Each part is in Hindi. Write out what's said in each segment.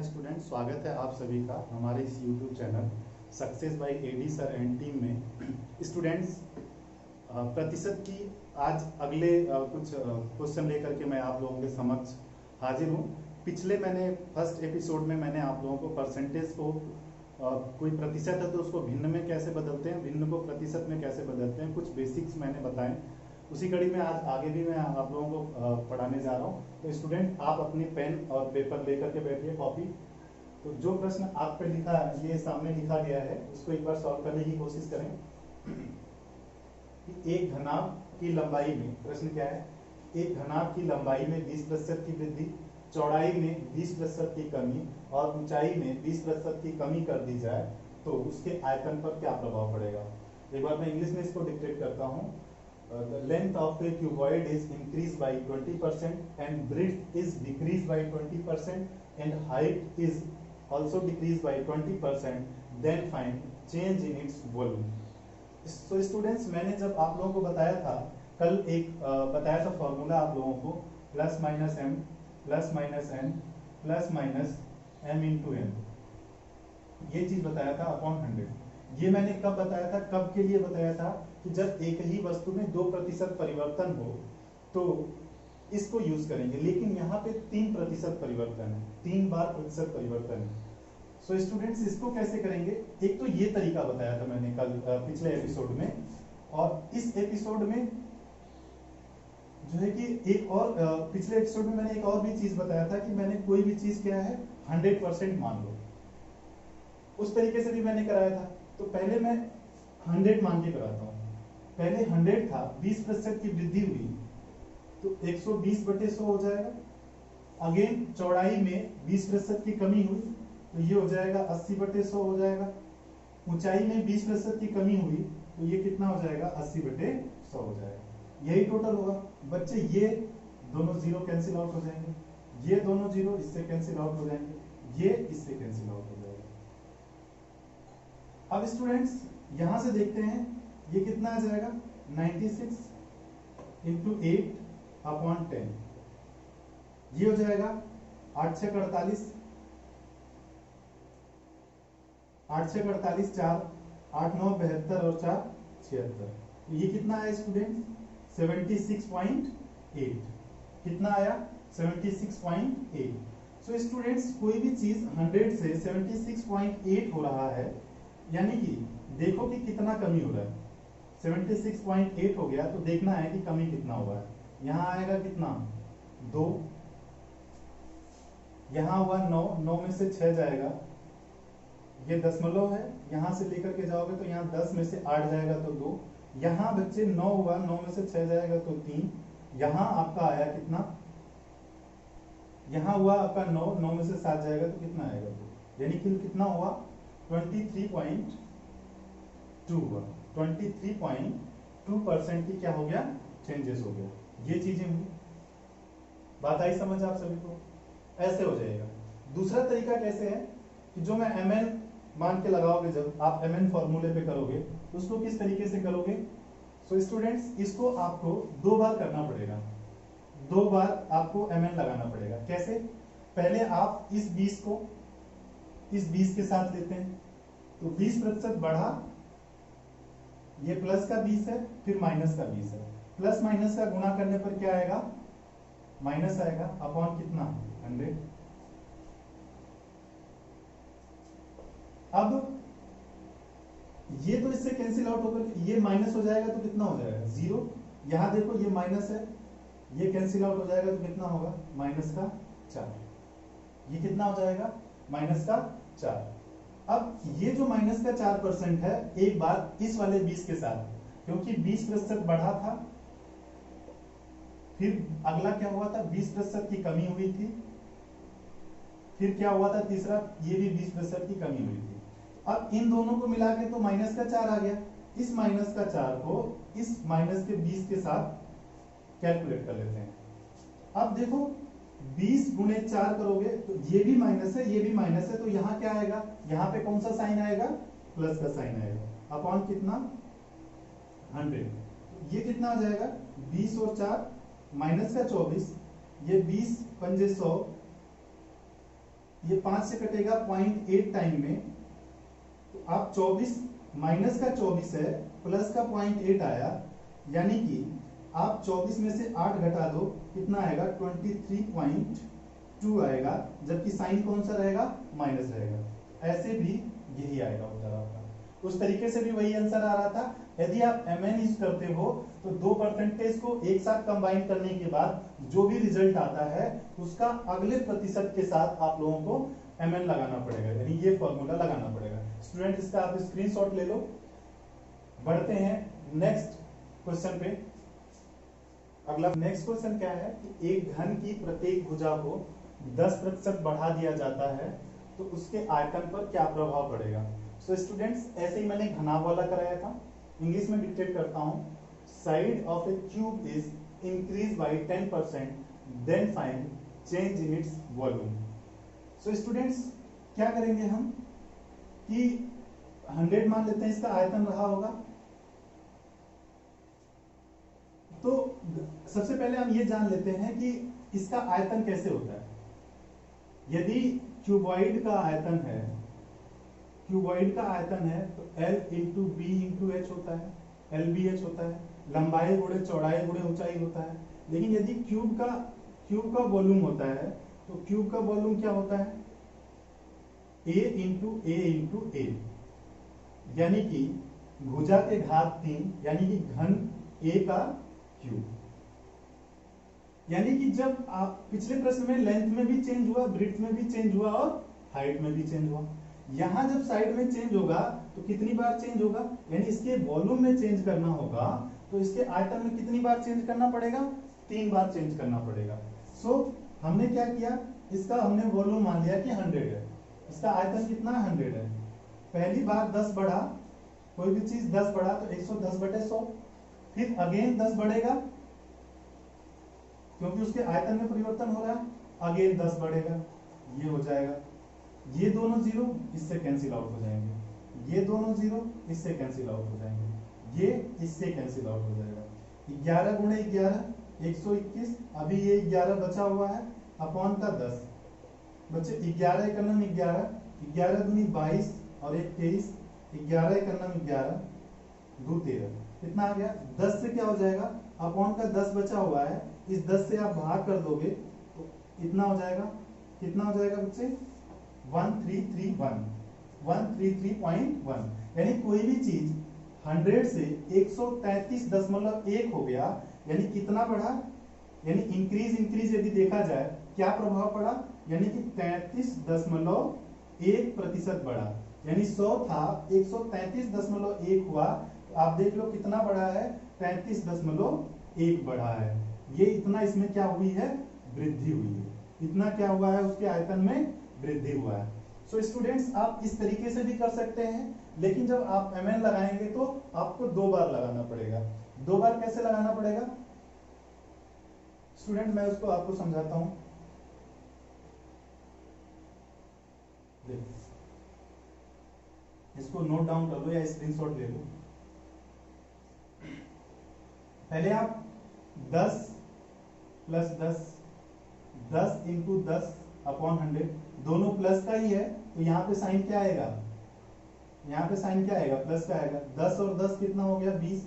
स्टूडेंट, स्वागत है आप सभी का हमारे इस YouTube channel success by AD sir and team में। स्टूडेंट्स, प्रतिशत की आज अगले कुछ क्वेश्चन लेकर के मैं आप लोगों के समक्ष हाजिर हूँ। पिछले मैंने फर्स्ट एपिसोड में मैंने आप लोगों को परसेंटेज को कोई प्रतिशत है तो उसको भिन्न में कैसे बदलते हैं, भिन्न को प्रतिशत में कैसे बदलते हैं, कुछ बेसिक्स मैंने बताए। उसी कड़ी में आज आगे भी मैं आप लोगों को पढ़ाने जा रहा हूँ। तो स्टूडेंट, आप अपनी पेन और पेपर लेकर के बैठिए, कॉपी। तो जो प्रश्न आप पे लिखा, ये सामने लिखा गया है, उसको एक बार सॉल्व करने की कोशिश करें। कि एक घनाभ की लंबाई में, प्रश्न क्या है, एक घनाभ की लंबाई में 20% की वृद्धि, चौड़ाई में 20% की कमी और ऊंचाई में 20% की कमी कर दी जाए तो उसके आयतन पर क्या प्रभाव पड़ेगा। एक बार मैं इंग्लिश में इसको डिक्टेट करता हूँ। The length of a cuboid is increased by 20% and breadth is decreased by 20% and height is also decreased by 20%. Then find change in its volume. So students, मैंने जब आप लोगों को बताया था, कल एक बताया था फॉर्मूला आप लोगों को, plus minus M plus minus M into M, ये चीज बताया था अपॉन 100। ये मैंने कब बताया था, कब के लिए बताया था, कि जब एक ही वस्तु में 2% परिवर्तन हो तो इसको यूज करेंगे। लेकिन यहाँ पे 3% परिवर्तन है, 3 बार प्रतिशत परिवर्तन है। सो स्टूडेंट्स, इसको कैसे करेंगे, एक तो ये तरीका बताया था मैंने कल पिछले एपिसोड में, और इस एपिसोड में जो है कि एक और पिछले एपिसोड में मैंने एक और भी चीज बताया था कि मैंने कोई भी चीज क्या है 100% मान लो, उस तरीके से भी मैंने कराया था। तो पहले मैं 100 मान के कराता हूँ। पहले 100 था, 20% की वृद्धि हुई तो 120/100 हो जाएगा। अगेन चौड़ाई में 20% की कमी हुई तो ये हो जाएगा 80/100 हो जाएगा। ऊंचाई में 20% की कमी हुई तो ये कितना हो जाएगा, 80/100 हो जाएगा। यही टोटल होगा बच्चे। ये दोनों जीरो कैंसिल आउट हो जाएंगे, ये दोनों जीरो इससे कैंसिल आउट हो जाएंगे, ये इससे कैंसिल आउट हो जाएगा। अब स्टूडेंट्स यहां से देखते हैं ये कितना आ जाएगा, 96 इंटू 8/10, ये हो जाएगा 8 6 48, 8 6 48, 4 8 9 72 और 4 76। तो ये कितना आया स्टूडेंट्स, 76.8। कितना आया, 76.8। सो स्टूडेंट्स, कोई भी चीज 100 से 76.8 हो रहा है, यानी कि देखो कि कितना कमी हो रहा है। 76.8 हो गया तो देखना है कि कमी कितना हुआ है। यहां आएगा कितना, 2, यहां हुआ 9, 9 में से 6 जाएगा, ये दशमलव है, यहां से लेकर के जाओगे तो यहाँ 10 में से 8 जाएगा तो 2, यहां बच्चे 9 हुआ, 9 में से 6 जाएगा तो 3, यहां आपका आया कितना, यहां हुआ आपका 9, 9 में से 7 जाएगा तो कितना आएगा, 2, यानी कि कितना हुआ, 23.2 हुआ। 23.2% की क्या हो गया, चेंजेस हो गया। ये चीजें हुई, बात आई समझ आप सभी को, ऐसे हो जाएगा। दूसरा तरीका कैसे है कि जो मैं mn मान के लगाओगे, जब आप mn फॉर्मूले पे करोगे उसको किस तरीके से करोगे। सो स्टूडेंट्स, इसको आपको 2 बार करना पड़ेगा, 2 बार आपको mn लगाना पड़ेगा। कैसे, पहले आप इस 20 को इस 20 के साथ लेते हैं तो 20% बढ़ा, ये प्लस का 20 है, फिर माइनस का 20 है, प्लस माइनस का गुणा करने पर क्या आएगा, माइनस आएगा, अपॉन कितना, 100। अब ये तो इससे कैंसिल आउट होकर ये माइनस हो जाएगा तो कितना हो जाएगा, 0। यहां देखो ये माइनस है, ये कैंसिल आउट हो जाएगा तो कितना होगा, -4। ये कितना हो जाएगा, -4। अब ये जो -4% है, एक बार इस वाले 20 के साथ, क्योंकि 20% बढ़ा था, फिर अगला क्या हुआ था, 20% की कमी हुई थी, फिर क्या हुआ था तीसरा, ये भी 20% की कमी हुई थी। अब इन दोनों को मिला के तो -4 आ गया। इस -4 को इस -20 के साथ कैलकुलेट कर लेते हैं। अब देखो 20 गुणे 4 करोगे तो ये भी माइनस है, ये भी माइनस है, तो यहाँ क्या आएगा, यहाँ पे कौन सा साइन आएगा, प्लस का साइन आएगा, अपॉन कितना, 100। ये कितना आ जाएगा, 20 और 4 -24, ये 20 पंजे 100, ये 5 से कटेगा 0.8 टाइम में, तो आप 24 माइनस का 24 है, प्लस का 0.8 आया, यानी कि आप 24 में से 8 घटा दो, कितना आएगा 23.2 आएगा, जबकि साइन कौन सा रहेगा, माइनस रहेगा। ऐसे भी यही आएगा उत्तर आपका। उस तरीके से भी वही आंसर आ रहा था। यदि आप mn यूज करते हो तो 2% को एक साथ कंबाइन करने के बाद जो भी रिजल्ट आता है उसका अगले प्रतिशत के साथ आप लोगों को mn लगाना पड़ेगा, यानी ये फॉर्मूला लगाना पड़ेगा। स्टूडेंट इसका आप स्क्रीनशॉट ले लो। बढ़ते हैं नेक्स्ट क्वेश्चन पे। अगला नेक्स्ट क्वेश्चन क्या है कि एक घन की प्रत्येक भुजा को 10% बढ़ा दिया जाता है तो उसके आयतन पर क्या प्रभाव पड़ेगा। सो स्टूडेंट्स, ऐसे ही मैंने घनाभ वाला कराया था, इंग्लिश में डिक्टेट करता हूं। Side of a cube is increase by 10%, then find change in its volume. So students, क्या करेंगे हम कि 100 मान लेते हैं इसका आयतन रहा होगा। तो सबसे पहले हम ये जान लेते हैं कि इसका आयतन कैसे होता है। यदि क्यूबॉइड का आयतन है, क्यूबॉइड का आयतन है तो L into B into H होता है, LBH होता है, लंबाई गुणे चौड़ाई गुणे ऊंचाई होता है। लेकिन यदि क्यूब का वॉल्यूम होता है तो क्यूब का वॉल्यूम क्या होता है, A इंटू ए, यानी कि भुजा के घात 3, यानी कि घन A का क्यूब। यानी कि जब आप पिछले प्रश्न में लेंथ में भी चेंज हुआ, ब्रेड्थ में भी चेंज हुआ और हाइट में भी चेंज हुआ, यहां जब साइड में चेंज होगा तो कितनी बार चेंज होगा, यानी इसके वॉल्यूम में चेंज करना होगा तो इसके आयतन में कितनी बार चेंज करना पड़ेगा, 3 बार चेंज करना पड़ेगा। सो हमने क्या किया, इसका हमने वॉल्यूम मान लिया कि 100 है, इसका आयतन कितना 100 है। पहली बार 10 बढ़ा, कोई भी चीज 10 बढ़ा तो 110/100, फिर अगेन 10 बढ़ेगा क्योंकि उसके आयतन में परिवर्तन हो रहा है, अगेन 10 बढ़ेगा, ये हो जाएगा, ये दोनों जीरो इससे कैंसिल आउट हो जाएंगे, ये दोनों जीरो इससे कैंसिल आउट हो जाएंगे, ये इससे कैंसिल आउट हो जाएगा। 11 गुणे 11 121, अभी ये 11 बचा हुआ है अपॉन का 10 बच्चे, 11 एक 11, 11 दूनी 22 और 1 23, 11 एक 11, 2 13, कितना आ गया 10 से क्या हो जाएगा, अपॉन का 10 बचा हुआ है, इस 10 से आप भाग कर दोगे तो इतना हो जाएगा, कितना हो जाएगा बच्चे 133.1, यानी कोई भी चीज 100 से 133.1 हो गया, यानी कितना बढ़ा, यानी इंक्रीज यदि देखा जाए क्या प्रभाव पड़ा, यानी कि 33.1% बढ़ा, यानी 100 था 133.1 हुआ, तो आप देख लो कितना बढ़ा है 33.1 बढ़ा है। ये इतना इसमें क्या हुई है, वृद्धि हुई है, इतना क्या हुआ है उसके आयतन में वृद्धि हुआ है। सो स्टूडेंट्स, आप इस तरीके से भी कर सकते हैं, लेकिन जब आप mn लगाएंगे तो आपको 2 बार लगाना पड़ेगा। 2 बार कैसे लगाना पड़ेगा स्टूडेंट, मैं उसको आपको समझाता हूं। देखो, इसको नोट डाउन कर लो या स्क्रीनशॉट ले लो। पहले आप 10 प्लस 10 इंटू 10 अपॉन 100, दोनों प्लस का ही है तो यहाँ पे साइन क्या आएगा, यहाँ पे साइन क्या आएगा, प्लस का आएगा। 10 और 10 कितना हो गया 20,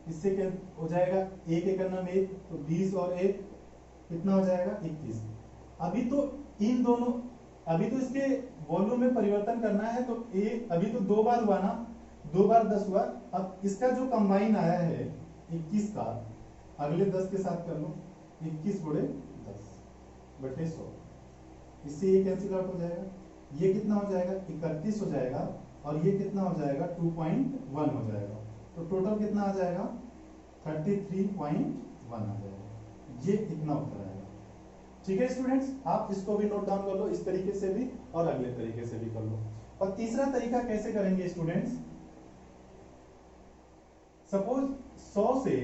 इससे क्या हो जाएगा, 1 एक 1 तो 20 और 1 कितना हो जाएगा 21। अभी तो इन दोनों, अभी तो इसके वॉल्यूम में परिवर्तन करना है, तो अभी तो 2 बार हुआ ना, 2 बार 10 हुआ। अब इसका जो कंबाइन आया है 21 का, अगले 10 के साथ कर लो, 21 गुणे 10/100, इससे ये कैंसिल आउट हो जाएगा, ये कितना हो जाएगा 31 हो जाएगा, और ये कितना हो जाएगा 2.1 हो जाएगा, तो टोटल कितना आ जाएगा 33.1 आ जाएगा। ये इतना उत्तर आएगा। ठीक है स्टूडेंट्स, आप इसको भी नोट डाउन कर लो, इस तरीके से भी और अगले तरीके से भी कर लो। और तीसरा तरीका कैसे करेंगे स्टूडेंट्स, सपोज 100 से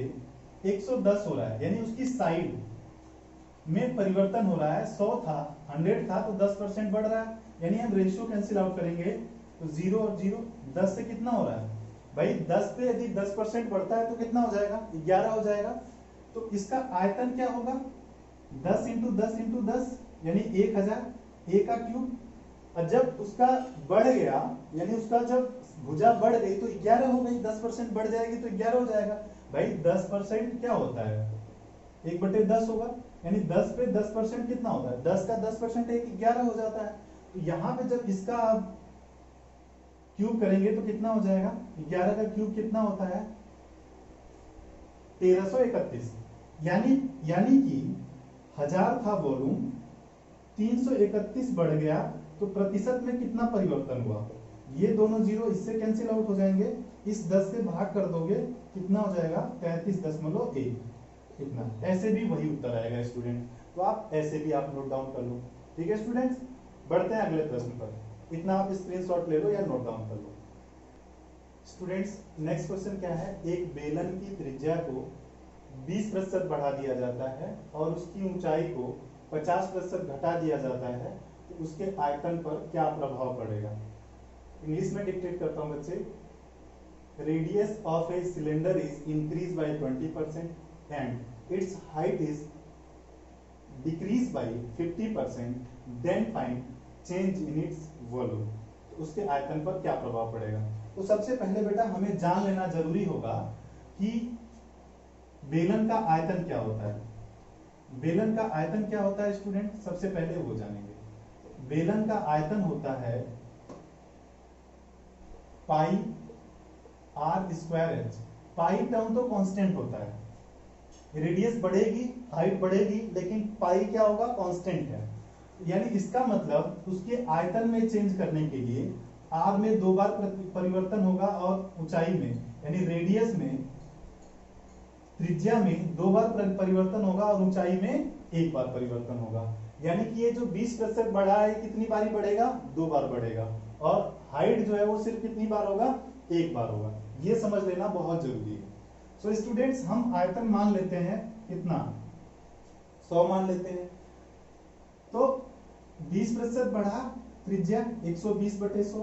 110 हो रहा है, यानी उसकी साइड में परिवर्तन हो रहा है। 100 था 100 था तो 10% बढ़ रहा है, यानी हम रेशियो कैंसिल आउट करेंगे तो 0 और 0, 10 से कितना हो रहा है भाई, 10 पे यदि 10% बढ़ता है तो कितना हो जाएगा 11 हो जाएगा। तो इसका आयतन क्या होगा 10 इंटू 10 इंटू 10 यानी 1000, a का क्यूब, और जब उसका बढ़ गया यानी उसका जब भुजा बढ़ गई तो 11 हो गई, 10% बढ़ जाएगी तो 11 हो जाएगा। भाई 10% क्या होता है, 1/10 होगा, यानी 10 पे 10% कितना होता है, 10 का 10% 11 हो जाता है। तो यहाँ पे जब इसका आप क्यूब करेंगे तो कितना हो जाएगा, 11 का क्यूब कितना होता है, 1331। यानी कि 1000 था वॉल्यूम, 331 बढ़ गया, तो प्रतिशत में कितना परिवर्तन हुआ, ये दोनों जीरो इससे कैंसिल आउट हो जाएंगे, इस 10 से भाग कर दोगे कितना हो जाएगा, 33.1। इतना, ऐसे भी वही उत्तर आएगा स्टूडेंट। तो आप ऐसे भी आप नोट डाउन कर लो। ठीक है स्टूडेंट्स, बढ़ते हैं अगले प्रश्न पर। इतना आप स्क्रीनशॉट ले लो या नोट डाउन कर लो। स्टूडेंट्स नेक्स्ट क्वेश्चन क्या है, एक बेलन की त्रिज्या को 20% बढ़ा दिया जाता है और उसकी ऊंचाई को 50% घटा दिया जाता है, तो उसके आयतन पर क्या प्रभाव पड़ेगा। इंग्लिश में डिक्टेट करता हूं बच्चे। Radius of a cylinder is increase by 20% and its height is decrease by 50%, then find change in its volume. तो उसके आयतन पर क्या प्रभाव पड़ेगा। तो सबसे पहले बेटा हमें जान लेना जरूरी होगा कि बेलन का आयतन क्या होता है। बेलन का आयतन क्या होता है स्टूडेंट, सबसे पहले वो जानेंगे। बेलन का आयतन होता है pi R square H. Pi term तो कांस्टेंट होता है, रेडियस बढ़ेगी हाइट बढ़ेगी, लेकिन पाई क्या होगा, कांस्टेंट है। यानी इसका मतलब उसके आयतन में चेंज करने के लिए आर में 2 बार परिवर्तन होगा और ऊंचाई में यानी रेडियस में, त्रिज्या में 2 बार परिवर्तन होगा और ऊंचाई में 1 बार परिवर्तन होगा। यानी कि ये जो 20% बढ़ा है कितनी बारी बढ़ेगा, 2 बार बढ़ेगा, और हाइट जो है वो सिर्फ कितनी बार होगा, 1 बार होगा। ये समझ लेना बहुत जरूरी है। सो स्टूडेंट्स हम आयतन मान लेते हैं कितना, 100 मान लेते हैं। तो 20% बढ़ा, त्रिज्या 120/100,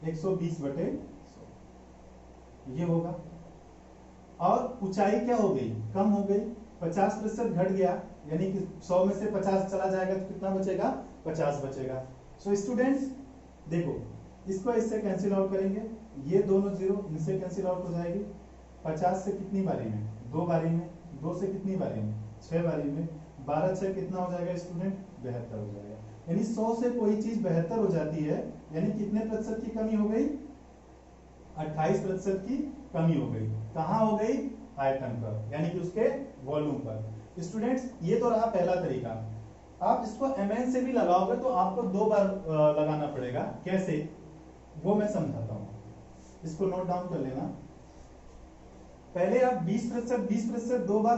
120/100 ये होगा। और ऊंचाई क्या हो गई, कम हो गई, 50% घट गया, यानी कि 100 में से 50 चला जाएगा तो कितना बचेगा, 50 बचेगा। सो स्टूडेंट्स देखो, इसको इससे कैंसिल आउट करेंगे, ये दोनों जीरो इनसे कैंसिल आउट हो जाएगी। 50 से कितनी बारी में, 2 बारी में, 2 से कितनी बारी में, 6 बारी में, 12 6 कितना हो जाएगा स्टूडेंट, 72 हो जाएगा। यानी 100 से कोई चीज 72 हो जाती है, यानी कितने प्रतिशत की कमी हो गई, 28% की कमी हो गई। कहां हो गई, आयतन पर, यानी कि उसके वॉल्यूम पर। स्टूडेंट्स ये तो रहा पहला तरीका। आप इसको mn से भी लगाओगे तो आपको 2 बार लगाना पड़ेगा। कैसे, वो मैं समझाता हूं, इसको नोट डाउन कर लेना। पहले आप 20% 2 बार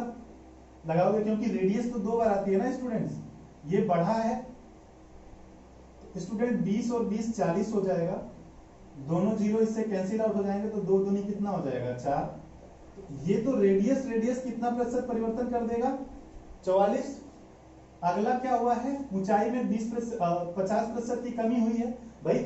लगाओगे, क्योंकि रेडियस तो 2 बार आती है ना स्टूडेंट्स। ये बढ़ा है स्टूडेंट, 20 और 20 40 हो जाएगा, दोनों जीरो इससे कैंसिल आउट हो जाएंगे, तो 2 दूनी कितना हो जाएगा, 4। ये तो रेडियस कितना प्रतिशत परिवर्तन कर देगा, 44। अगला क्या हुआ है, ऊंचाई में 50% की कमी हुई है। भाई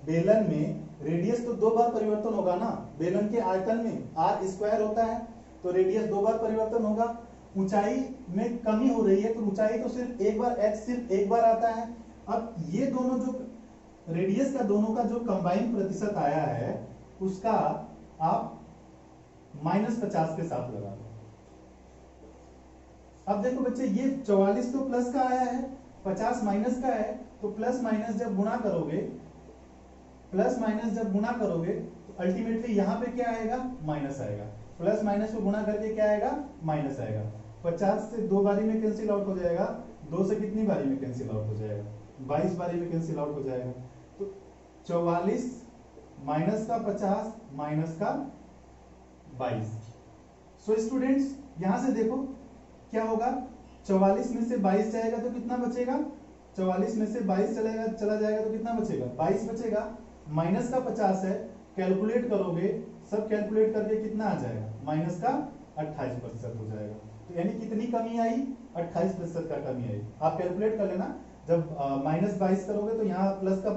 बेलन में रेडियस तो 2 बार परिवर्तन होगा ना, बेलन के आयतन में आर स्क्वायर होता है, तो रेडियस 2 बार परिवर्तन होगा। ऊंचाई में कमी हो रही है, तो ऊंचाई तो सिर्फ 1 बार, एच सिर्फ 1 बार आता है। अब ये दोनों जो रेडियस का दोनों का जो कंबाइन प्रतिशत आया है, उसका आप -50 के साथ लगा दो। अब देखो बच्चे, ये 44 तो प्लस का आया है, 50 माइनस का है, तो प्लस माइनस जब गुणा करोगे, तो अल्टीमेटली यहां पे क्या आएगा, माइनस आएगा। प्लस माइनस को गुणा करके क्या आएगा, माइनस आएगा। 50 से 2 बारी में कैंसिल आउट हो जाएगा, 2 से कितनी बारी में कैंसिल आउट हो जाएगा, 22 बारी में कैंसिल आउट हो जाएगा। तो 44 माइनस का 50 माइनस का 22। सो स्टूडेंट्स यहां से देखो क्या होगा, 44 में से 22 जाएगा तो कितना बचेगा, 44 में से 22 चला जाएगा तो कितना बचेगा, 22 बचेगा। माइनस का 50 है, कैलकुलेट करोगे, सब कैलकुलेट करके कितना आ जाएगा, माइनस का 28% हो जाएगा। तो यानी कितनी कमी आई, 28% का कमी आई। आप कैलकुलेट कर लेना, जब -22 करोगे तो यहाँ प्लस का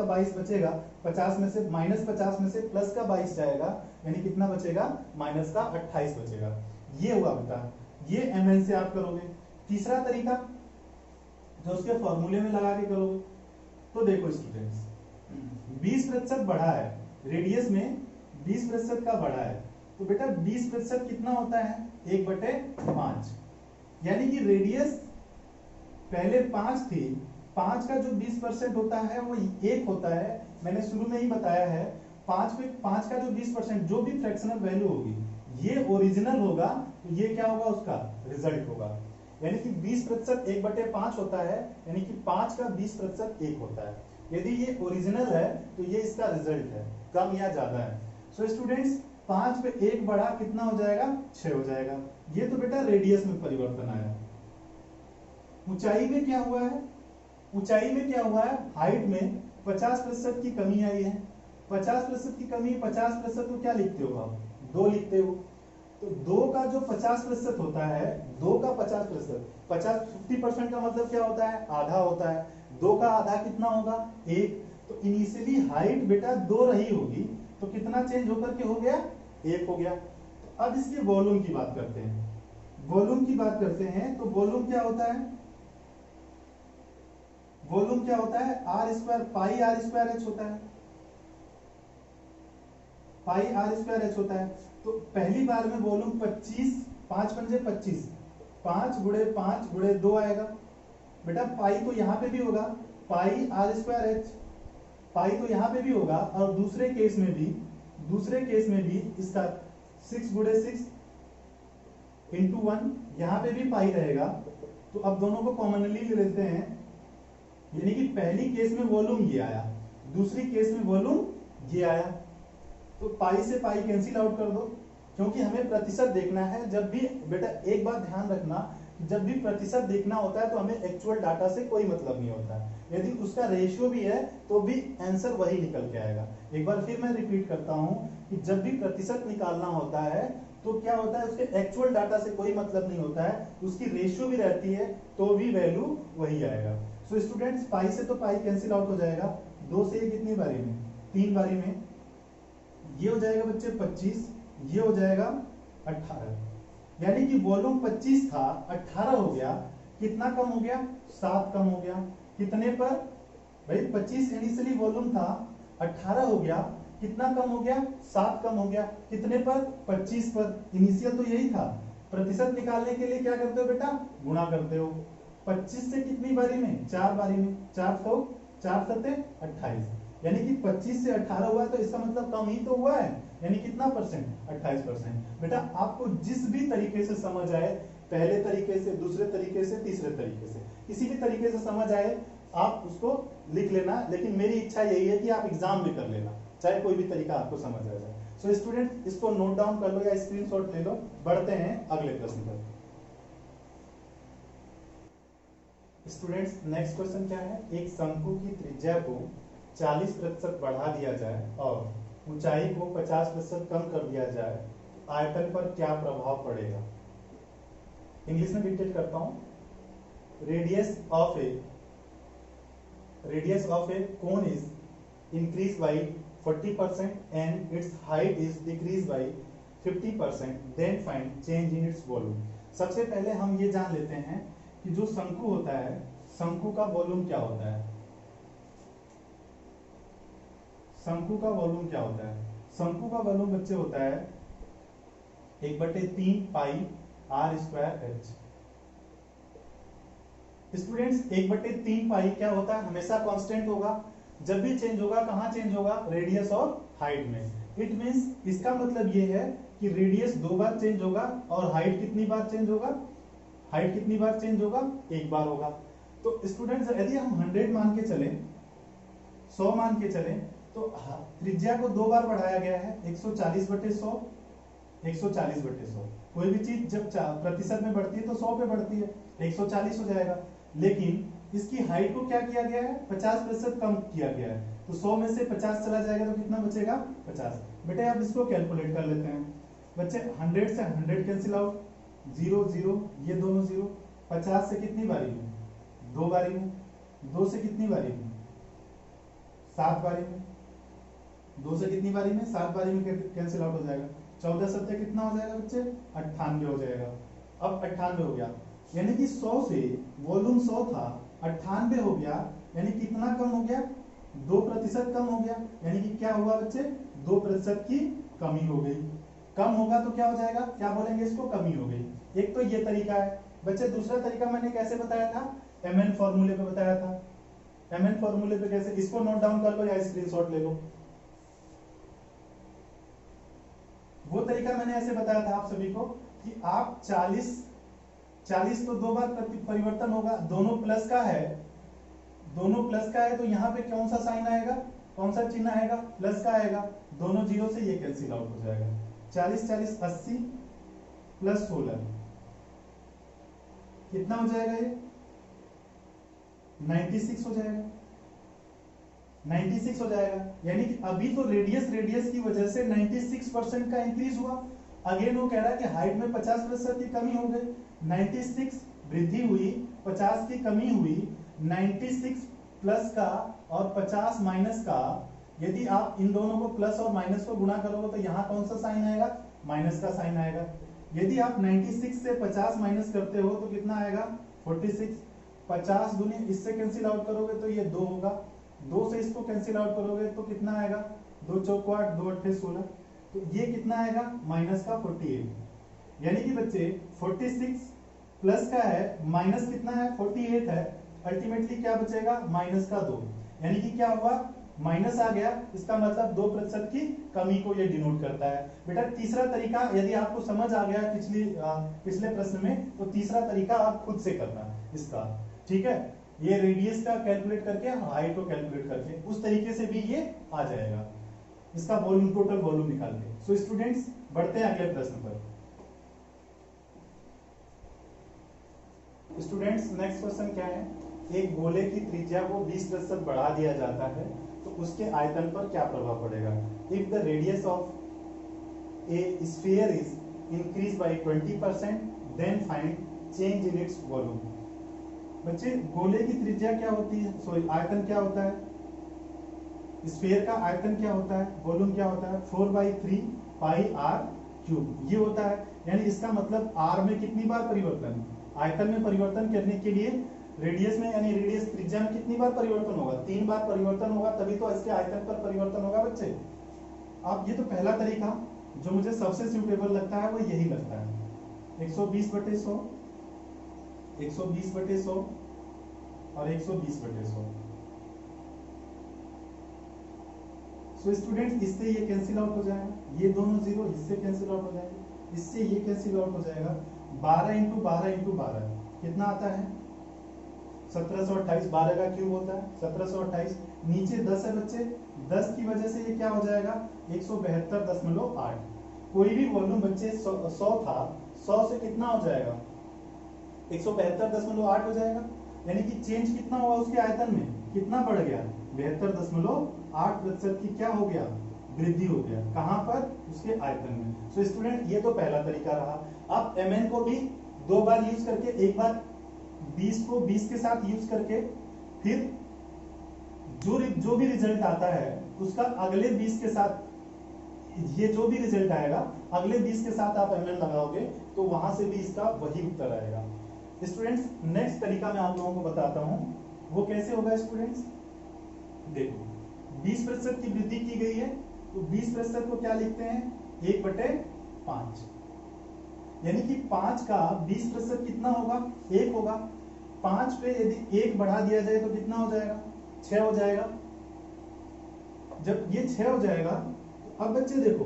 22 बचेगा, 50 में से -50 में से प्लस का 22 जाएगा, यानी कितना बचेगा, माइनस का 28 बचेगा। ये हुआ बेटा, ये mn से आप करोगे। तीसरा तरीका जो उसके फॉर्मूले में लगा के करोगे। तो देखो स्टूडेंट्स, 20% बढ़ा है, रेडियस में 20% का बढ़ा है, तो बेटा 20% कितना होता है, 1/5। यानी कि रेडियस पहले 5 थी, 5 का जो 20% होता है वो 1 होता है। मैंने शुरू में ही बताया है, 5 का जो 20% जो भी फ्रैक्शनल वैल्यू होगी ये ओरिजिनल होगा, तो ये क्या होगा, उसका रिजल्ट होगा। यानी कि 20% 1/5 होता है, यानी कि 5 का 20% 1 होता है। यदि ये ओरिजिनल है तो ये इसका रिजल्ट है, कम या ज्यादा है। सो स्टूडेंट्स, 5 पे 1 बढ़ा कितना हो जाएगा, 6 हो जाएगा। ये तो बेटा रेडियस में परिवर्तन आया। ऊंचाई में क्या हुआ है, ऊंचाई में क्या हुआ है, हाइट में 50% की कमी आई है। 50% की कमी, 50% को क्या लिखते हो आप, 2 लिखते हो। तो 2 का जो 50% होता है, 2 का 50%, 50% का मतलब क्या होता है, आधा होता है। 2 का आधा कितना होगा, 1। तो इनिशियली हाइट बेटा 2 रही होगी, तो कितना चेंज होकर के हो गया, 1 हो गया। तो अब इसके वॉल्यूम की बात करते हैं। वॉल्यूम की बात करते हैं, तो वॉल्यूम क्या होता है, वॉल्यूम क्या होता है, R square pi R square H होता है, पाई आर स्क्वायर एच होता है। तो पहली बार में वॉल्यूम 25, 5 पंजे 25, 5 गुणे 5 गुणे 2 आएगा। बेटा पाई तो यहाँ पे भी होगा, पाई आर स्क्वायर एच, पाई तो यहाँ पे भी होगा। और दूसरे केस में भी, दूसरे केस में भी इसका 6 गुणे 6 इंटू 1, यहाँ पे भी पाई रहेगा। तो अब दोनों को कॉमनली ले लेते हैं, यानी कि पहली केस में वॉल्यूम ये आया, दूसरी केस में वॉल्यूम ये आया। तो पाई से पाई कैंसिल आउट कर दो, क्योंकि हमें प्रतिशत देखना है। जब भी बेटा एक बात ध्यान रखना, जब भी प्रतिशत देखना होता है तो हमें एक्चुअल डाटा से कोई मतलब नहीं होता। यदि उसका रेशियो भी है तो भी आंसर वही निकल के आएगा। एक बार फिर मैं रिपीट करता हूं कि जब भी प्रतिशत निकालना होता है तो क्या होता है, उसके एक्चुअल डाटा से कोई मतलब नहीं होता है, उसकी रेशियो भी रहती है तो भी वैल्यू वही आएगा। सो स्टूडेंट्स, पाई से तो पाई कैंसिल आउट हो जाएगा, 2 से ये कितनी बारी में, 3 बारी में। ये हो जाएगा बच्चे 25, ये हो जाएगा 18। यानी कि वॉल्यूम 25 था, 18 हो गया। कितना कम हो गया, 7 कम हो गया। कितने पर भाई, 25 इनिशियली वॉल्यूम था, 18 हो गया। कितना कम हो गया, 7 कम हो गया। कितने पर, 25 पर। इनिशियल तो यही था। प्रतिशत निकालने के लिए क्या करते हो बेटा, गुणा करते हो। 25 से कितनी बारी में, 4 बारी में। 4 7 28, यानी कि 25 से 18 हुआ है, तो इसका मतलब कम ही तो हुआ है। यानी कितना परसेंट, 28%। बेटा आपको जिस भी तरीके से समझ आए, पहले तरीके से, दूसरे तरीके से, तीसरे तरीके से, किसी भी तरीके से समझ आए आप उसको लिख लेना। लेकिन मेरी इच्छा यही है कि आप एग्जाम में कर लेना, चाहे कोई भी तरीका आपको समझ आ जाए। सो स्टूडेंट, इसको नोट डाउन कर लो या स्क्रीनशॉट ले लो। बढ़ते हैं अगले प्रश्न पर। स्टूडेंट्स, नेक्स्ट क्वेश्चन क्या है, एक शंकु की त्रिज्या को 40% बढ़ा दिया जाए और ऊंचाई को 50% कम कर दिया जाए, तो आयतन पर क्या प्रभाव पड़ेगा। इंग्लिश में डिक्टेट करता हूं। Radius of a cone is increase by 40% and its height is decrease by 50%, then find change in its volume. सबसे पहले हम ये जान लेते हैं कि जो शंकु होता है, शंकु का वॉल्यूम क्या होता है। शंकु का वॉल्यूम क्या होता है, शंकु का वॉल्यूम बच्चे होता है 1/3 पाई आर स्क्वायर एच। स्टूडेंट्स, 1/3 पाई क्या होता है, हमेशा कांस्टेंट होगा। जब भी चेंज होगा, कहां चेंज होगा, रेडियस और हाइट में। इट मींस, इसका मतलब ये है कि रेडियस 2 बार चेंज होगा और हाइट कितनी बार चेंज होगा, हाइट कितनी बार चेंज होगा, 1 बार होगा। तो स्टूडेंट्स, यदि हम 100 मान के चले, 100 मान के चले, तो त्रिज्या को 2 बार बढ़ाया गया है, 140/100, 140/100। कोई भी चीज जब प्रतिशत में बढ़ती है तो 100 पे बढ़ती है, 140 हो जाएगा। लेकिन इसकी हाइट को क्या किया गया है, 50% कम किया गया है। तो 100 में से 50 चला जाएगा तो कितना बचेगा, 50। बेटे आप इसको कैलकुलेट कर लेते हैं बच्चे। 100 से 100 कैंसिल आउट, 0 0, ये दोनों 0। 50 से कितनी बारी में, 2 बारी में। 2 से कितनी बारी में, 7 बारी में। 2 से कितनी बारी में, 7 बारी में कैंसिल आउट हो जाएगा। 14 7 कितना हो जाएगा बच्चे, 98 हो जाएगा। अब 98 हो गया, यानी कि 100 से वॉल्यूम 100 था, 98 हो गया, यानी कितना कम हो गया, 2% कम हो गया, यानी कि क्या हुआ बच्चे, 2% की कमी हो गई। कम होगा तो क्या हो जाएगा, क्या बोलेंगे इसको, कमी हो गई। एक तो ये तरीका है बच्चे। दूसरा तरीका मैंने कैसे बताया था, mn फॉर्मूले पे बताया था। mn फॉर्मूले पे कैसे, इसको नोट डाउन कर लो या स्क्रीनशॉट ले लो। वो तरीका मैंने ऐसे बताया था आप सभी को कि आप 40 तो दो बार परिवर्तन होगा, दोनों प्लस का है, दोनों प्लस का है, तो यहाँ पे कौन सा साइन आएगा, कौन सा चिन्ह आएगा, प्लस का आएगा। दोनों जीरो से ये कैंसिल आउट हो जाएगा। 40 40 80 प्लस 16 कितना हो जाएगा, ये 96 हो जाएगा। 96 हो जाएगा, यानी कि अभी तो रेडियस की वजह से 96% का इंक्रीज हुआ। अगेन वो कह रहा है कि हाइट में 50% की कमी हो गई। 96 वृद्धि हुई, 50 की कमी हुई। 96 प्लस का और 50 माइनस का, यदि आप इन दोनों को प्लस और माइनस को गुणा करोगे तो यहाँ कौन सा साइन आएगा, माइनस का साइन आएगा। यदि आप 96 से 50 माइनस करते हो तो कितना आएगा, 46। 50 दुनी इससे कैंसिल आउट करोगे तो ये 2 होगा, 2 से इसको कैंसिल आउट करोगे तो कितना आएगा, 2 चौको 8, 2 अट्ठे 16, तो ये कितना आएगा, माइनस का 48। यानी कि बच्चे 46 प्लस का है, माइनस कितना है, 48 है, अल्टीमेटली क्या बचेगा, माइनस का 2। यानी कि क्या हुआ, माइनस आ गया, इसका मतलब 2% की कमी को ये डिनोट करता है। बेटा तीसरा तरीका यदि आपको समझ आ गया पिछले प्रश्न में, तो तीसरा तरीका आप खुद से करना इसका, ठीक है। ये रेडियस का कैलकुलेट करके, हाइट को कैलकुलेट करके, उस तरीके से भी ये आ जाएगा, इसका वॉल्यूम, टोटल वॉल्यूम निकाल के। सो स्टूडेंट्स बढ़ते हैं अगले प्रश्न पर। स्टूडेंट्स नेक्स्ट क्वेश्चन क्या है, एक गोले की त्रिज्या को 20% बढ़ा दिया जाता है तो उसके आयतन पर क्या प्रभाव पड़ेगा। If the radius of a sphere is increase by 20% then find change in its volume. बच्चे गोले की त्रिज्या क्या होती है, सॉरी आयतन क्या होता है, स्फीयर का आयतन क्या होता है, वॉल्यूम क्या होता है, 4/3 पाई आर क्यूब ये होता है। यानी इसका मतलब आर में कितनी बार परिवर्तन, आयतन में परिवर्तन करने के लिए रेडियस में, यानी रेडियस त्रिज्या में कितनी बार परिवर्तन होगा, 3 बार परिवर्तन होगा, तभी तो इसके आयतन पर परिवर्तन होगा बच्चे। अब ये तो पहला तरीका जो मुझे सबसे सूटेबल लगता है वो यही लगता है, 120/100, 120/100 और 120/100। सो स्टूडेंट्स इससे ये कैंसिल आउट हो जाएगा, ये दोनों जीरो इससे कैंसिल आउट हो जाएंगे, इससे ये कैंसिल आउट हो जाएगा। 12 × 12 × 12 कितना आता है, 1728। 12 का क्यूब होता है 1728। नीचे 10 है बच्चे, 10 की वजह से ये क्या हो जाएगा, 172.8। कोई भी वॉल्यूम बच्चे 100 था, 100 से कितना हो जाएगा, 172.8 हो जाएगा। यानी कि चेंज कितना हुआ उसके आयतन में, कितना बढ़ गया, 72.8% की क्या हो गया, वृद्धि हो गया। कहां पर, उसके आयतन में। सो स्टूडेंट ये तो पहला तरीका रहा। अब mn को भी 2 बार यूज करके, एक बार 20 को 20 के साथ यूज करके, फिर जो भी रिजल्ट आता है उसका अगले 20 के साथ, ये जो भी रिजल्ट आएगा अगले 20 के साथ आप mn लगाओगे तो वहां से भी इसका वही उत्तर आएगा। स्टूडेंट्स नेक्स्ट तरीका मैं आप लोगों को बताता हूं, वो कैसे होगा स्टूडेंट्स। देखो 20% की वृद्धि की गई है तो 20% को क्या लिखते हैं, 1/5। यानी कि 5 का 20% कितना होगा, 1 होगा। 5 पे यदि 1 बढ़ा दिया जाए तो कितना हो जाएगा, 6 हो जाएगा। जब ये 6 हो जाएगा तो अब बच्चे देखो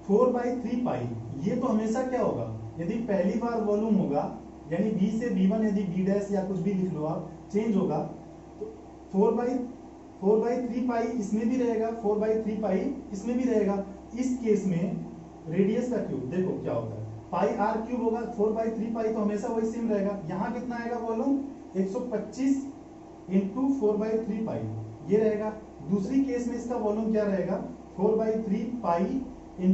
4/3 पाई, ये तो हमेशा क्या होगा, यदि पहली बार वॉल्यूम होगा, यानी b से b1 यदि b' या कुछ भी लिख लो आप, चेंज होगा तो 4/3 पाई इसमें भी रहेगा, 4/3 पाई इसमें भी रहेगा। इस केस में रेडियस का क्यूब देखो क्या होता है, पाई आर क्यूब होगा, 4/3 पाई तो हमेशा वही सेम रहेगा। यहाँ कितना आएगा वॉल्यूम, 125 × 4/3 पाई ये रहेगा। दूसरी केस में इसका वॉल्यूम क्या रहेगा, 4/3 पाई ×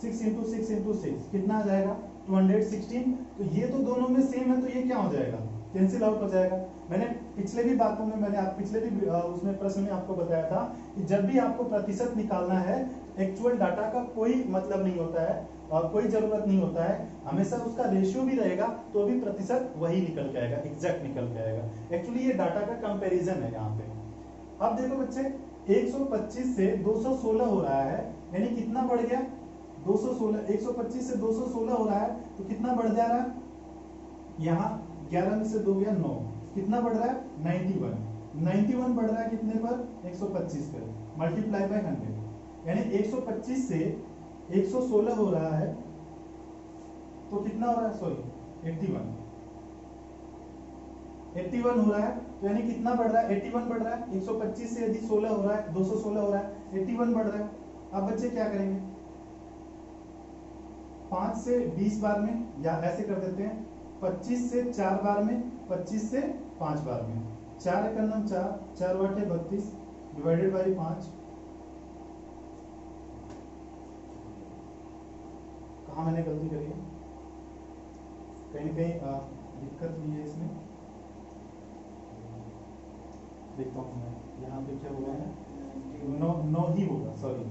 6 × 6 × 6 कितना आ जाएगा, 216। तो ये तो दोनों में सेम है तो ये क्या हो जाएगा, कैंसिल आउट हो जाएगा। मैंने पिछले भी बातों में, मैंने पिछले भी उसमें प्रश्न में आपको बताया था कि जब भी आपको प्रतिशत निकालना है, एक्चुअल डाटा का कोई मतलब नहीं होता है, कोई जरूरत नहीं होता है, हमेशा उसका रेशियो भी रहेगा तो भी प्रतिशत वही निकल के आएगा, एग्जैक्ट निकल के आएगा। एक्चुअली ये डाटा का कंपैरिजन है यहाँ पे। अब देखो बच्चे 125 से 216 हो रहा है, यानी कितना बढ़ गया 216, 125 से 216 हो रहा है तो कितना बढ़ जा रहा है, यहाँ 11 में से 2 गया 9, कितना बढ़ रहा है 91 बढ़ रहा है कितने पर 125 पर, मल्टीप्लाई बाय 100, यानी 125 से 116 हो रहा है तो कितना हो रहा है, सॉरी 81 हो रहा है, तो यानी कितना बढ़ रहा है 81 बढ़ रहा है। 125 से यदि 16 हो रहा है 216 हो रहा है 81 बढ़ रहा है। अब बच्चे क्या करेंगे, 5 से 20 बार में, या ऐसे कर देते हैं 25 से 4 बार में, 25 से 5 बार में, 4 एकम 4, 4 बटे 32 डिवाइडेड बाई 5, कहाँ मैंने गलती करी है, कहीं ना कहीं दिक्कत हुई है इसमें, देखता हूँ मैं यहाँ पे क्या हुआ है, 9 ही होगा, सॉरी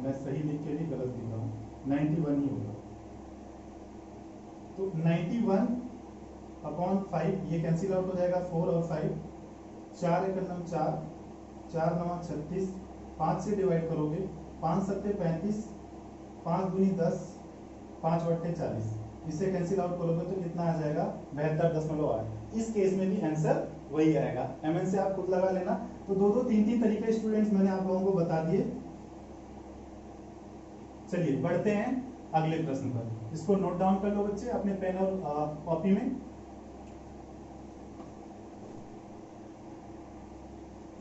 मैं सही लिख के भी गलत लिख रहा हूँ, 91 ही होगा। तो 91 अपॉन 5 ये कैंसिल आउट हो जाएगा, 4 और 5, 4 एकम 4, 4 9 36, 5 से डिवाइड करोगे 5 सत्ते 35, 5 दूनी 10, 5 बट्टे 40, इसे कैंसिल आउट करोगे तो कितना आ जाएगा 72.8। इस केस में भी आंसर वही आएगा। एमएन से आप खुद लगा लेना। तो 2-2 3-3 तरीके स्टूडेंट्स मैंने आप लोगों को बता दिए। चलिए बढ़ते हैं अगले प्रश्न पर, इसको नोट डाउन कर लो बच्चे अपने पेन और कॉपी में।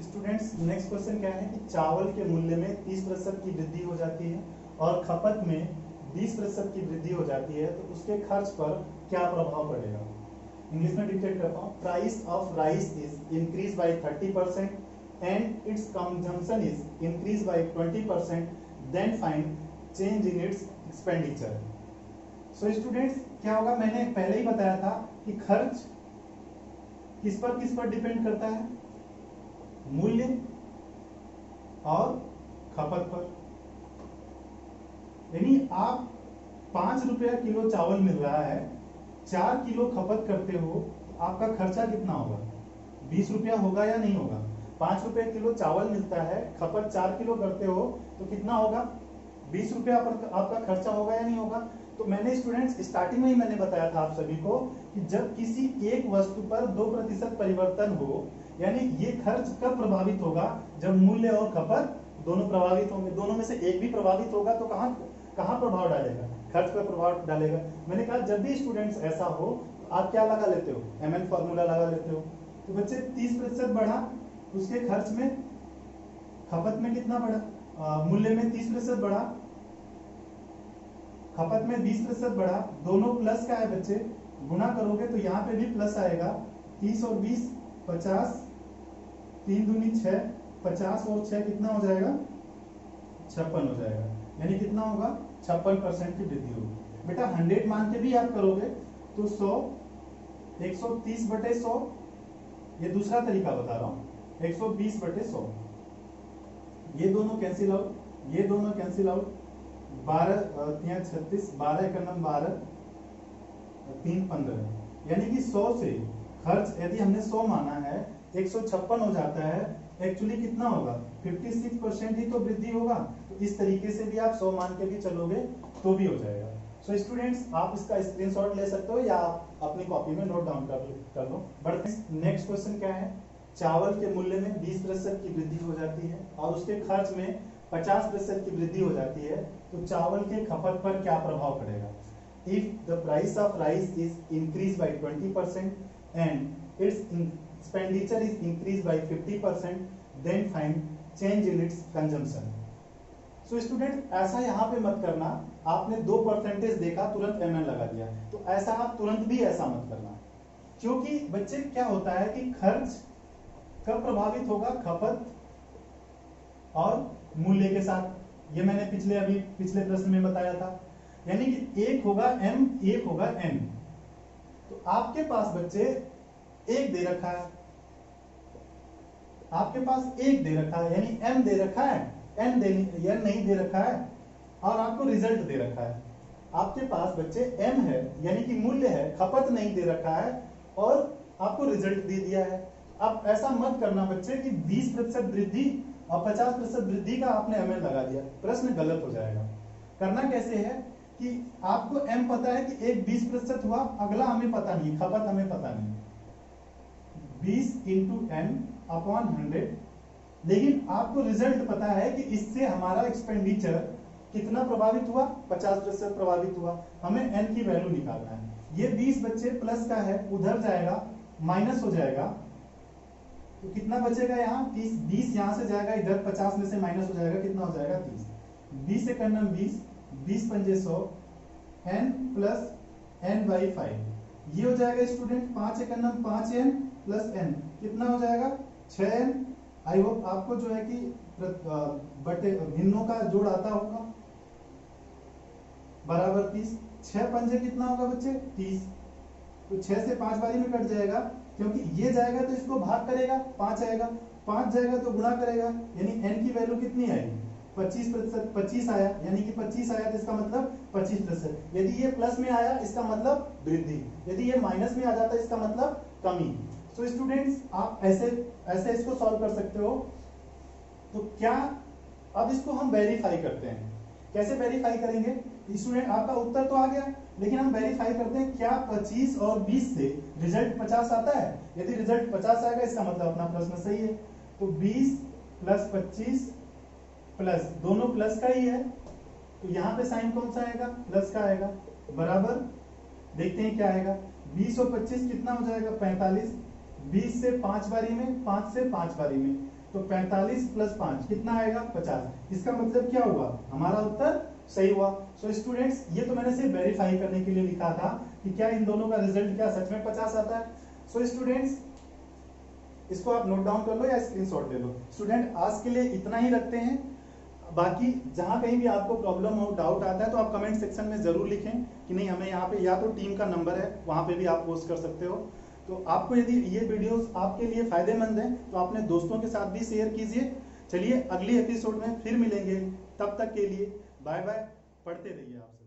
स्टूडेंट्स नेक्स्ट क्वेश्चन क्या है कि चावल के मूल्य में 30% की वृद्धि हो जाती है और खपत में 20% की वृद्धि हो जाती है, तो उसके खर्च पर क्या प्रभाव पड़ेगा। इंग्लिश में डिक्टेट करता हूँ। Price of rice is increase by 30% and its consumption is increase by 20%, then find change in its expenditure. So students क्या होगा, मैंने पहले ही बताया था कि खर्च किस पर डिपेंड करता है, मूल्य और खपत पर। यानी आप 5 रुपया किलो चावल मिल रहा है, 4 किलो खपत करते हो, आपका खर्चा कितना होगा 20 रुपया होगा या नहीं होगा। 5 रुपए किलो चावल मिलता है, खपत 4 किलो करते हो तो कितना होगा 20 रुपया पर आपका खर्चा होगा या नहीं होगा। तो मैंने स्टूडेंट्स स्टार्टिंग में ही मैंने बताया था आप सभी को कि जब किसी एक वस्तु पर 2% परिवर्तन हो, यानी ये खर्च कब प्रभावित होगा, जब मूल्य और खपत दोनों प्रभावित होंगे। दोनों में से एक भी प्रभावित होगा तो कहाँ प्रभाव डालेगा, खर्च पर प्रभाव डालेगा। मैंने कहा जब भी स्टूडेंट्स ऐसा हो तो आप क्या लगा लेते हो, एमएन फॉर्मूला लगा लेते हो। तो बच्चे 30% बढ़ा, उसके खर्च में, खपत में कितना बढ़ा, मूल्य में 30% बढ़ा, खपत में 20% बढ़ा, दोनों प्लस का है बच्चे, गुना करोगे तो यहाँ पे भी प्लस आएगा। 30 और 20 50, 3 दूनी 6, 50 और 6 कितना हो जाएगा 56 हो जाएगा, यानी कितना होगा 56% की वृद्धि होगी। बेटा 100 मान के भी आप करोगे तो 100, 130/100, ये दूसरा तरीका बता रहा हूँ, 120/100, ये दोनों कैंसिल आउट, ये दोनों कैंसिल आउट, 12 3 36, 12 एकम 12, 3 15, यानी कि 100 से खर्च यदि हमने 100 माना है 156 हो जाता है, एक्चुअली कितना होगा 56% ही तो वृद्धि होगा। तो इस तरीके से भी आप 100 मान के भी चलोगे तो भी हो जाएगा। सो स्टूडेंट्स आप इसका स्क्रीनशॉट ले सकते हो या आप अपनी कॉपी में नोट डाउन कर लो। बढ़ते हैं नेक्स्ट क्वेश्चन क्या है, चावल के मूल्य में 20% की वृद्धि हो जाती है और उसके खर्च में 50% की वृद्धि हो जाती है, तो चावल के खपत पर क्या प्रभाव पड़ेगा। If the price of rice is increase by 20% and its expenditure is increased by 50%, then find change in its consumption. So student ऐसा यहाँ पे मत करना, आपने 2% देखा तुरंत एमएन लगा दिया, तो ऐसा आप तुरंत भी ऐसा मत करना, क्योंकि बच्चे क्या होता है कि खर्च कब प्रभावित होगा, खपत और मूल्य के साथ। ये मैंने पिछले प्रश्न में बताया था, यानी कि एक होगा एम, एक होगा एन। तो आपके पास बच्चे एक दे रखा है, आपके पास एक दे रखा है, यानी एम दे रखा है, एन नहीं दे रखा है, और आपको रिजल्ट दे रखा है। आपके पास बच्चे m है, यानी कि मूल्य है, खपत नहीं दे रखा है और आपको रिजल्ट दे दिया है। अब ऐसा मत करना बच्चे कि 20% वृद्धि और 50% वृद्धि का आपने ml लगा दिया, प्रश्न गलत हो जाएगा। करना कैसे है कि आपको m पता है कि एक 20% हुआ, अगला हमें पता नहीं, खपत हमें पता नहीं, 20 इंटू m अपॉन 100, लेकिन आपको रिजल्ट पता है कि इससे हमारा एक्सपेंडिचर कितना प्रभावित हुआ, 50% प्रभावित हुआ। हमें n की वैल्यू निकालना है। ये 20 बच्चे प्लस का है, उधर जाएगा माइनस हो जाएगा, तो कितना बचेगा यहाँ 30, 20 यहाँ से जाएगा इधर, 50 में से माइनस हो जाएगा, कितना हो जाएगा 30, 20 एक 20, 20 पंजे 100, n प्लस n बाई 5, ये हो जाएगा स्टूडेंट 5 एक 5n प्लस n, कितना हो जाएगा 6n। आई होप आपको जो है कि बटे भिन्नों का जोड़ आता होगा, बराबर 30, 6 पंजे कितना होगा बच्चे 30, तो 6 से 5 बारी में कट जाएगा, क्योंकि ये जाएगा तो इसको भाग करेगा, 5 आएगा, 5 जाएगा तो गुणा करेगा, यानी n की वैल्यू कितनी आएगी 25%, 25 आया, यानी कि 25 आया तो इसका मतलब 25%। यदि ये प्लस में आया इसका मतलब वृद्धि, यदि ये माइनस में आ जाता है इसका मतलब कमी। तो स्टूडेंट्स आप ऐसे ऐसे इसको सॉल्व कर सकते हो। तो क्या, अब इसको हम वेरीफाई करते हैं, कैसे वेरीफाई करेंगे स्टूडेंट, आपका उत्तर तो आ गया, लेकिन हम वेरीफाई करते हैं क्या 25 और 20 से रिजल्ट 50 आता है। यदि रिजल्ट 50 आएगा इसका मतलब अपना प्रश्न सही है। तो 20 प्लस 25 प्लस, दोनों प्लस का ही है, तो यहाँ पे साइन कौन सा आएगा, प्लस का आएगा, बराबर, देखते हैं क्या आएगा, 20 और 25 कितना हो जाएगा 45, 20 से 5 बारी में, 5 से 5 बारी में, तो 45 प्लस 5 कितना आएगा 50। इसका मतलब क्या हुआ, हमारा उत्तर सही हुआ। सो स्टूडेंट्स, ये तो मैंने सिर्फ वेरीफाई करने के लिए लिखा था कि क्या इन दोनों का रिजल्ट क्या सच में 50 आता है। सो स्टूडेंट्स, इसको आप नोट डाउन कर लो या स्क्रीनशॉट ले लो। स्टूडेंट, आज के लिए इतना ही रखते हैं, बाकी जहां कहीं भी आपको प्रॉब्लम हो, डाउट आता है, तो आप कमेंट सेक्शन में जरूर लिखें कि नहीं हमें यहाँ पे, या तो टीम का नंबर है वहां पे भी आप पोस्ट कर सकते हो। तो आपको यदि ये वीडियोस आपके लिए फायदेमंद है तो अपने दोस्तों के साथ भी शेयर कीजिए। चलिए अगली एपिसोड में फिर मिलेंगे, तब तक के लिए बाय बाय, पढ़ते रहिए आप।